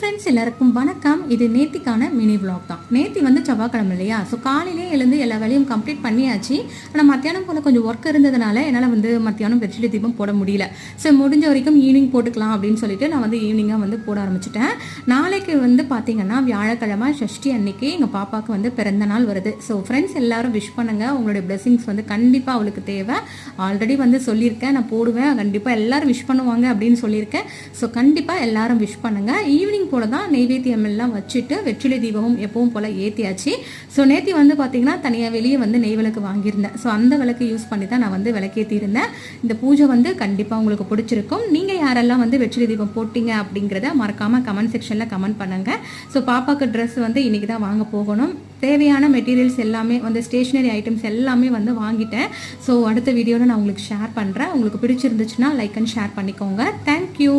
Friends எல்லாருக்கும் வணக்கம். இது நேத்திக்கான மினி விளாக் தான். நேத்தி வந்து செவ்வாய்க்கிழமை இல்லையா, ஸோ காலையிலே எழுந்து எல்லா வேலையும் கம்ப்ளீட் பண்ணியாச்சு. ஆனால் மத்தியானம் போல் கொஞ்சம் ஒர்க் இருந்ததுனால என்னால் வந்து மத்தியானம் வெற்றிலை தீபம் போட முடியல. ஸோ முடிஞ்ச வரைக்கும் ஈவினிங் போட்டுக்கலாம் அப்படின்னு சொல்லிட்டு நான் வந்து ஈவினிங்காக வந்து போட ஆரம்பிச்சிட்டேன். நாளைக்கு வந்து பார்த்தீங்கன்னா வியாழக்கிழமை சஷ்டி அன்னைக்கு எங்கள் பாப்பாவுக்கு வந்து பிறந்த நாள் வருது. ஸோ ஃப்ரெண்ட்ஸ் எல்லாரும் விஷ் பண்ணுங்கள். உங்களுடைய பிளெஸிங்ஸ் வந்து கண்டிப்பாக அவளுக்கு தேவை. ஆல்ரெடி வந்து சொல்லியிருக்கேன், நான் போடுவேன், கண்டிப்பாக எல்லாரும் விஷ் பண்ணுவாங்க அப்படின்னு சொல்லியிருக்கேன். ஸோ கண்டிப்பாக எல்லாரும் விஷ் பண்ணுங்கள். ஈவினிங் போல தான் நெய்வேத்தியம் எல்லாம் வச்சுட்டு வெற்றிலை தீபமும் எப்பவும் போல் ஏற்றியாச்சு. ஸோ நேற்று வந்து பார்த்தீங்கன்னா தனியாக வெளியே வந்து நெய் விளக்கு வாங்கியிருந்தேன். ஸோ அந்த விளக்கு யூஸ் பண்ணி தான் நான் வந்து விளக்கேற்றிருந்தேன். இந்த பூஜை வந்து கண்டிப்பாக உங்களுக்கு பிடிச்சிருக்கும். நீங்கள் யாரெல்லாம் வந்து வெற்றிலை தீபம் போட்டிங்க அப்படிங்கிறத மறக்காமல் கமெண்ட் செக்ஷனில் கமெண்ட் பண்ணுங்கள். ஸோ பாப்பாவுக்கு ட்ரெஸ் வந்து இன்றைக்கி தான் வாங்க போகணும். தேவையான மெட்டீரியல்ஸ் எல்லாமே வந்து ஸ்டேஷ்னரி ஐட்டம்ஸ் எல்லாமே வந்து வாங்கிட்டேன். ஸோ அடுத்த வீடியோவில் நான் உங்களுக்கு ஷேர் பண்ணுறேன். உங்களுக்கு பிடிச்சிருந்துச்சுன்னா லைக் அண்ட் ஷேர் பண்ணிக்கோங்க. தேங்க்யூ.